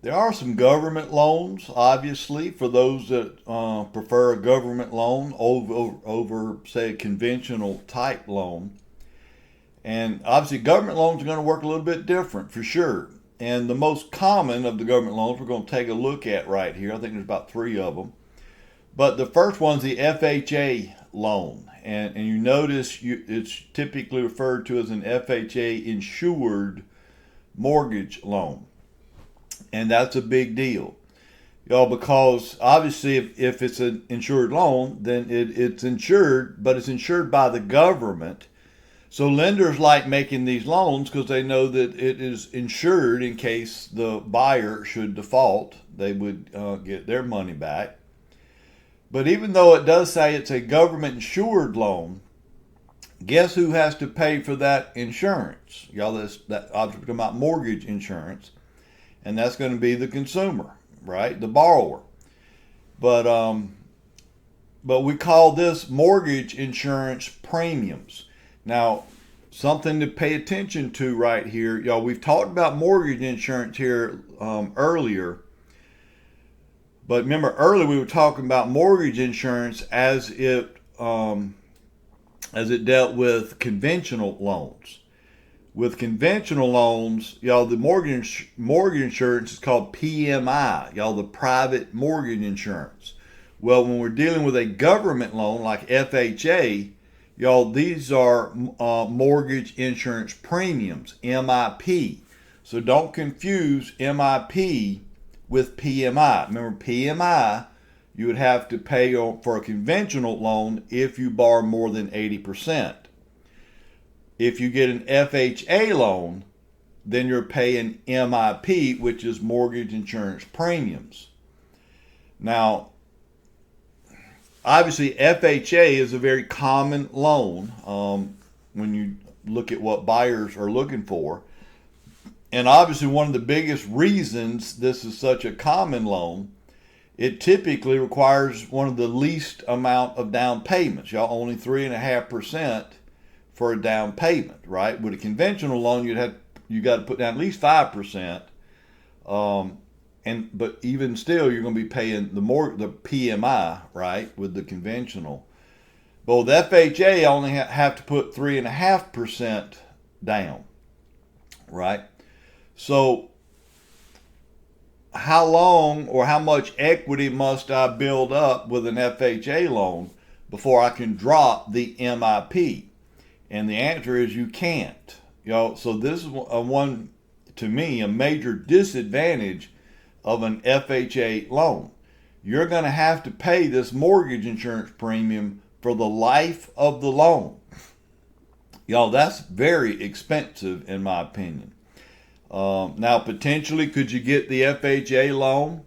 There are some government loans, obviously, for those that prefer a government loan over, say, a conventional type loan. And obviously, government loans are going to work a little bit different for sure. And the most common of the government loans we're going to take a look at right here. I think there's about three of them. But the first one's the FHA loan. And you notice it's typically referred to as an FHA insured mortgage loan. And that's a big deal. Because obviously if it's an insured loan, then it's insured, but it's insured by the government. So lenders like making these loans because they know that it is insured in case the buyer should default. They would get their money back. But even though it does say it's a government insured loan, guess who has to pay for that insurance? Y'all, that obviously talking about mortgage insurance, and that's going to be the consumer, right? The borrower. But we call this mortgage insurance premiums. Now, something to pay attention to right here, y'all. We've talked about mortgage insurance here earlier. But remember, earlier we were talking about mortgage insurance as it dealt with conventional loans. With conventional loans, y'all, the mortgage insurance is called PMI, y'all, the private mortgage insurance. Well, when we're dealing with a government loan like FHA, y'all, these are mortgage insurance premiums, MIP. So don't confuse MIP with PMI. Remember, PMI, you would have to pay for a conventional loan if you borrow more than 80%. If you get an FHA loan, then you're paying MIP, which is mortgage insurance premiums. Now, obviously, FHA is a very common loan when you look at what buyers are looking for. And obviously, one of the biggest reasons this is such a common loan, it typically requires one of the least amount of down payments. Y'all, only 3.5% for a down payment, right? With a conventional loan, you got to put down at least 5%. But even still, you're going to be paying the PMI, right, with the conventional. But with FHA, only have to put 3.5% down, right? So how long or how much equity must I build up with an FHA loan before I can drop the MIP? And the answer is you can't. So this is one, to me, a major disadvantage of an FHA loan. You're going to have to pay this mortgage insurance premium for the life of the loan. Y'all, that's very expensive in my opinion. Now, potentially, could you get the FHA loan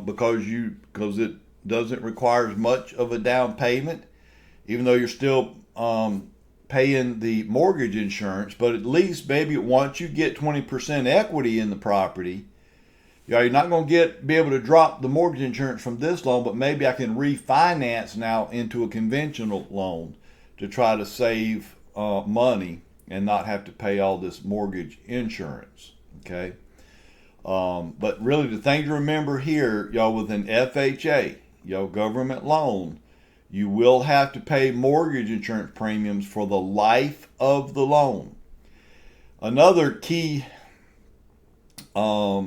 because it doesn't require as much of a down payment, even though you're still paying the mortgage insurance? But at least maybe once you get 20% equity in the property, you're not going to be able to drop the mortgage insurance from this loan, but maybe I can refinance now into a conventional loan to try to save money and not have to pay all this mortgage insurance, okay? But really the thing to remember here, y'all, with an FHA, government loan, you will have to pay mortgage insurance premiums for the life of the loan. Another key, a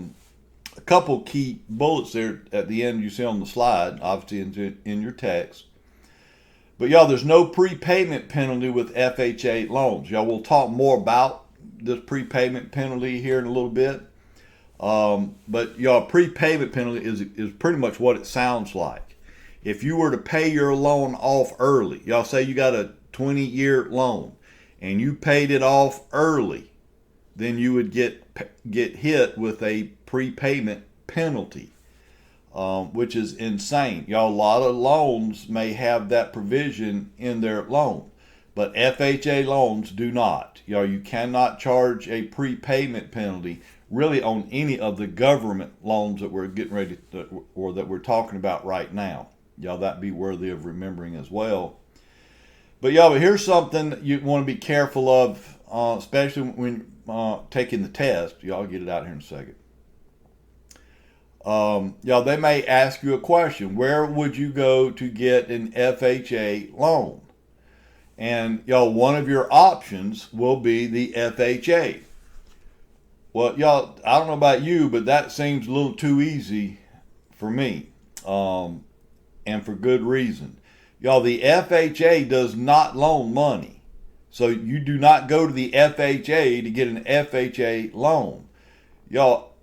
couple key bullets there at the end you see on the slide, obviously in your text. But y'all, there's no prepayment penalty with FHA loans. Y'all, we'll talk more about this prepayment penalty here in a little bit. But y'all, prepayment penalty is pretty much what it sounds like. If you were to pay your loan off early, y'all say you got a 20-year loan and you paid it off early, then you would get hit with a prepayment penalty. Which is insane. Y'all, a lot of loans may have that provision in their loan, but FHA loans do not. Y'all, you cannot charge a prepayment penalty really on any of the government loans that we're getting ready to, or that we're talking about right now. Y'all, that'd be worthy of remembering as well. But y'all, here's something you want to be careful of, especially when taking the test. Y'all, get it out here in a second. Y'all, they may ask you a question. Where would you go to get an FHA loan? And y'all, one of your options will be the FHA. Well, y'all, I don't know about you, but that seems a little too easy for me, and for good reason. Y'all, the FHA does not loan money. So you do not go to the FHA to get an FHA loan. Y'all,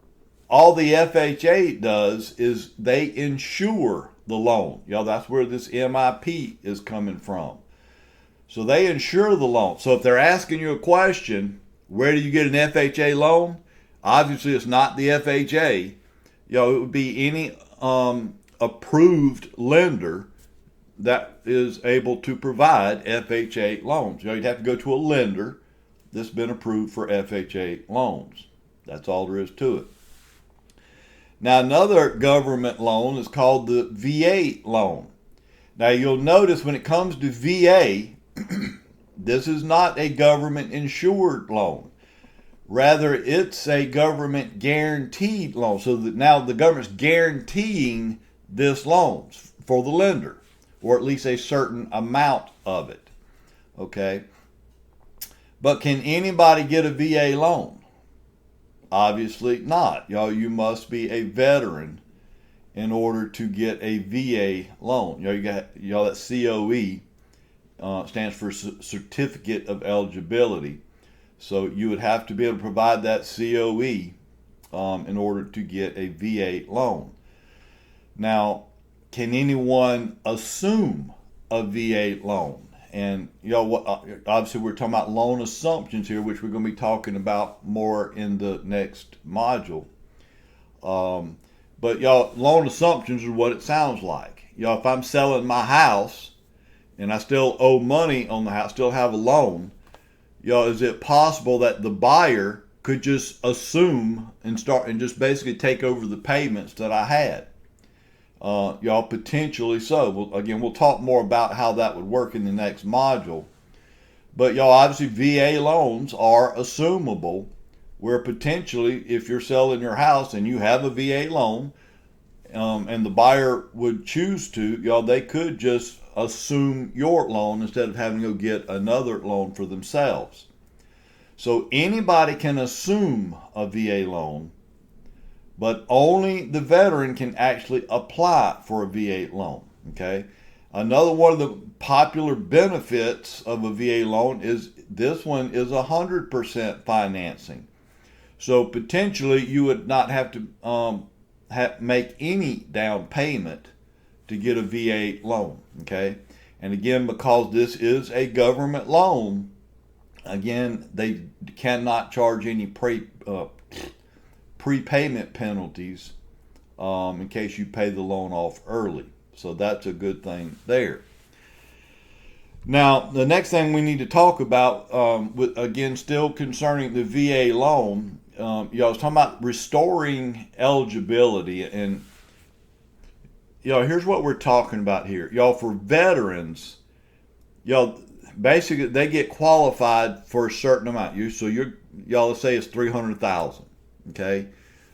all the FHA does is they insure the loan. Y'all, that's where this MIP is coming from. So they insure the loan. So if they're asking you a question, where do you get an FHA loan? Obviously, it's not the FHA. It would be any approved lender that is able to provide FHA loans. You'd have to go to a lender that's been approved for FHA loans. That's all there is to it. Now, another government loan is called the VA loan. Now, you'll notice when it comes to VA, this is not a government insured loan. Rather, it's a government guaranteed loan. So that now the government's guaranteeing this loan for the lender, or at least a certain amount of it. Okay? But can anybody get a VA loan? Obviously not. You must be a veteran in order to get a VA loan. You got that COE stands for Certificate of Eligibility. So you would have to be able to provide that COE in order to get a VA loan. Now, can anyone assume a VA loan? And obviously we're talking about loan assumptions here, which we're going to be talking about more in the next module. But loan assumptions are what it sounds like. If I'm selling my house and I still owe money on the house, still have a loan, is it possible that the buyer could just assume and just basically take over the payments that I had? Potentially so. We'll talk more about how that would work in the next module. But obviously VA loans are assumable, where potentially if you're selling your house and you have a VA loan, and the buyer would choose to, they could just assume your loan instead of having to go get another loan for themselves. So anybody can assume a VA loan, but only the veteran can actually apply for a VA loan. Okay. Another one of the popular benefits of a VA loan is this one is 100% financing. So potentially you would not have to make any down payment to get a VA loan. Okay. And again, because this is a government loan, again, they cannot charge any prepayment penalties in case you pay the loan off early. So that's a good thing there. Now, the next thing we need to talk about, again, still concerning the VA loan, I was talking about restoring eligibility. And, here's what we're talking about here. For veterans, basically they get qualified for a certain amount. So let's say it's $300,000. Okay,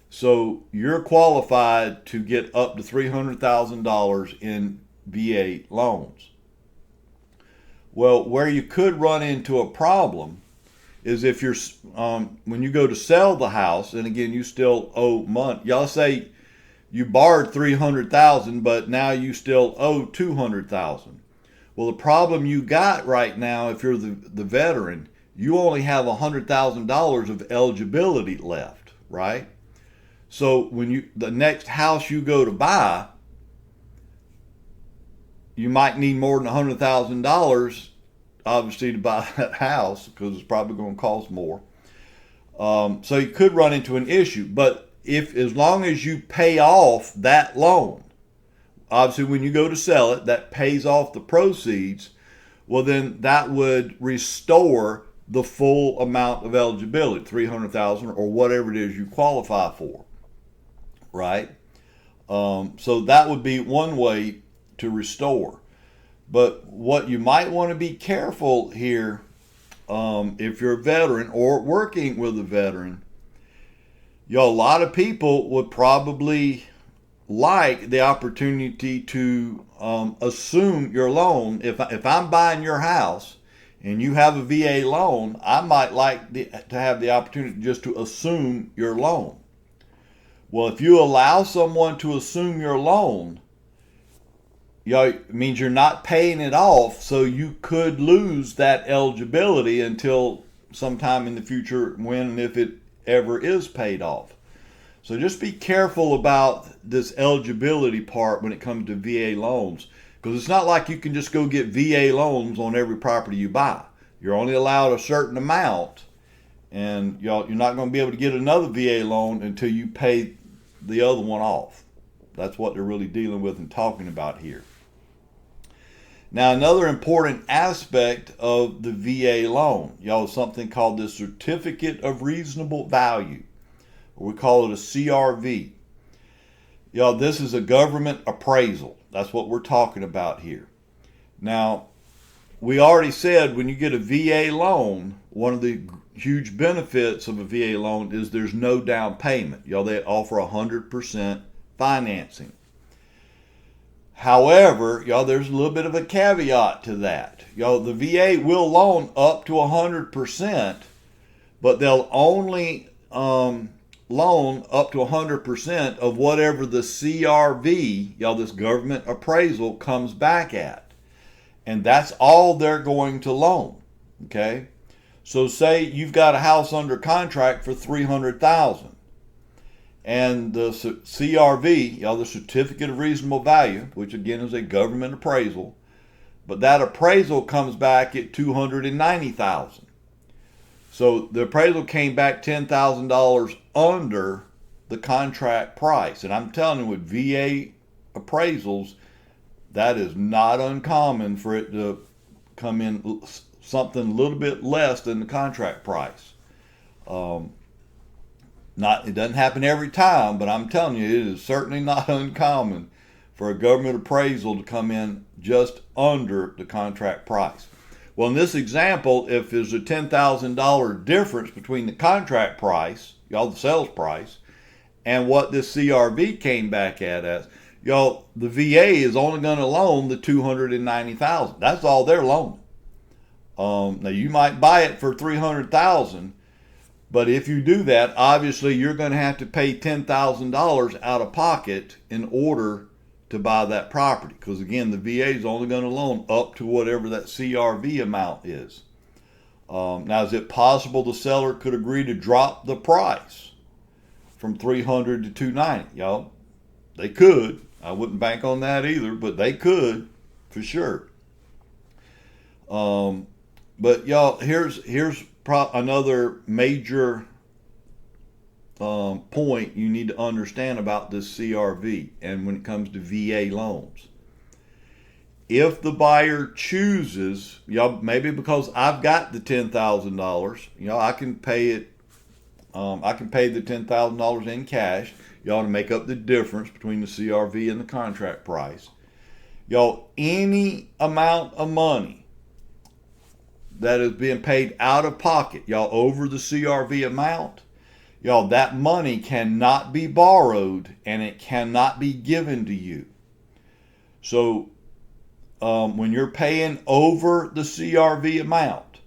so you're qualified to get up to $300,000 in VA loans. Well, where you could run into a problem is if you're when you go to sell the house, and again you still owe money. Y'all say you borrowed $300,000, but now you still owe $200,000. Well, the problem you got right now, if you're the veteran, you only have $100,000 of eligibility left. Right? So when the next house you go to buy, you might need more than $100,000, obviously, to buy that house, because it's probably going to cost more. So you could run into an issue. But as long as you pay off that loan, obviously when you go to sell it, that pays off the proceeds. Well, then that would restore the full amount of eligibility, $300,000 or whatever it is you qualify for, right? So that would be one way to restore. But what you might want to be careful here, if you're a veteran or working with a veteran, a lot of people would probably like the opportunity to assume your loan. If I'm buying your house and you have a VA loan, I might like to have the opportunity just to assume your loan. Well, if you allow someone to assume your loan, it means you're not paying it off, so you could lose that eligibility until sometime in the future, when and if it ever is paid off. So just be careful about this eligibility part when it comes to VA loans, because it's not like you can just go get VA loans on every property you buy. You're only allowed a certain amount, and you're not going to be able to get another VA loan until you pay the other one off. That's what they're really dealing with and talking about here. Now, another important aspect of the VA loan, is something called the Certificate of Reasonable Value, or we call it a CRV. This is a government appraisal. That's what we're talking about here. Now, we already said when you get a VA loan, one of the huge benefits of a VA loan is there's no down payment. They offer 100% financing. However, there's a little bit of a caveat to that. The VA will loan up to 100%, but they'll only loan up to 100% of whatever the CRV, this government appraisal, comes back at. And that's all they're going to loan. Okay? So say you've got a house under contract for $300,000. And the CRV, the Certificate of Reasonable Value, which again is a government appraisal, but that appraisal comes back at $290,000. So the appraisal came back $10,000 under the contract price. And I'm telling you, with VA appraisals, that is not uncommon for it to come in something a little bit less than the contract price. It doesn't happen every time, but I'm telling you, it is certainly not uncommon for a government appraisal to come in just under the contract price. Well, in this example, if there's a $10,000 difference between the contract price, the sales price, and what this CRV came back at as, the VA is only going to loan the $290,000. That's all they're loaning. Now you might buy it for $300,000. But if you do that, obviously you're going to have to pay $10,000 out of pocket in order to buy that property. Because again, the VA is only going to loan up to whatever that CRV amount is. Now, is it possible the seller could agree to drop the price from $300 to $290? They could. I wouldn't bank on that either, but they could for sure. But here's another major point you need to understand about this CRV and when it comes to VA loans. If the buyer chooses, maybe because I've got the $10,000, I can pay it. I can pay the $10,000 in cash, to make up the difference between the CRV and the contract price. Any amount of money that is being paid out of pocket, over the CRV amount, that money cannot be borrowed and it cannot be given to you. So when you're paying over the CRV amount,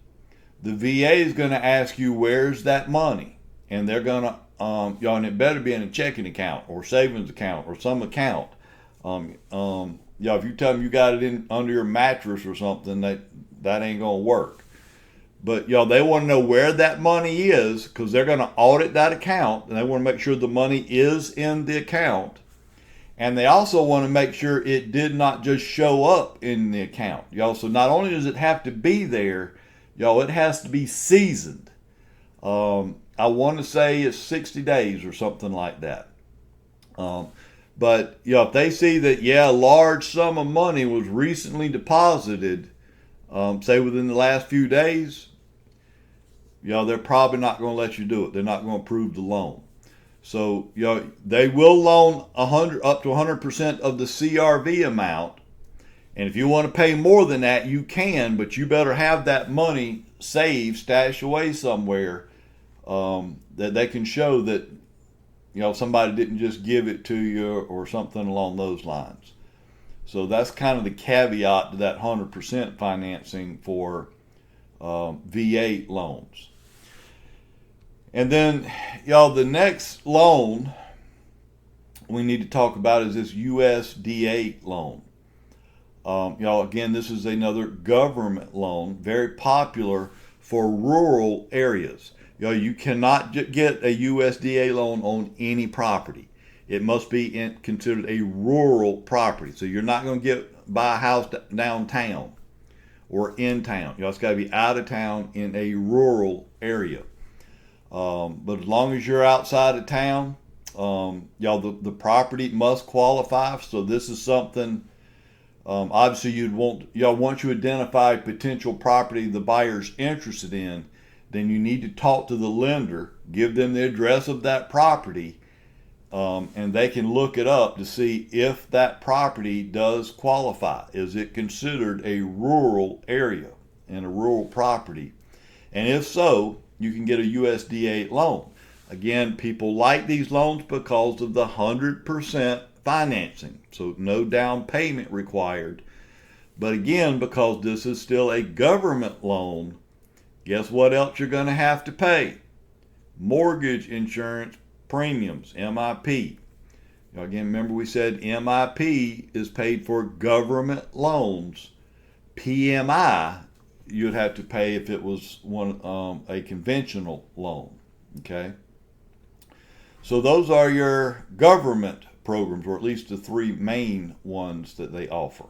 the VA is going to ask you, where's that money? And they're going to, and it better be in a checking account or savings account or some account. If you tell them you got it in under your mattress or something, that ain't going to work. But, they want to know where that money is, because they're going to audit that account, and they want to make sure the money is in the account. And they also want to make sure it did not just show up in the account. So not only does it have to be there, it has to be seasoned. I want to say it's 60 days or something like that. But, if they see that, a large sum of money was recently deposited, say within the last few days, they're probably not going to let you do it. They're not going to approve the loan. So, they will loan up to 100% of the CRV amount. And if you want to pay more than that, you can, but you better have that money saved, stashed away somewhere, that they can show that, somebody didn't just give it to you or something along those lines. So that's kind of the caveat to that 100% financing for VA loans. And then, the next loan we need to talk about is this USDA loan. Again, this is another government loan, very popular for rural areas. You cannot get a USDA loan on any property. It must be considered a rural property. So you're not going to buy a house downtown or in town. It's got to be out of town in a rural area. But as long as you're outside of town, the property must qualify. So this is something, obviously you'd want, once you identify potential property the buyer's interested in, then you need to talk to the lender, give them the address of that property, and they can look it up to see if that property does qualify. Is it considered a rural area and a rural property? And if so, you can get a USDA loan. Again, people like these loans because of the 100% financing, so no down payment required. But again, because this is still a government loan, guess what else you're going to have to pay? Mortgage insurance premiums, MIP. Again, remember we said MIP is paid for government loans. PMI you'd have to pay if it was a conventional loan. Okay. So those are your government programs, or at least the three main ones that they offer.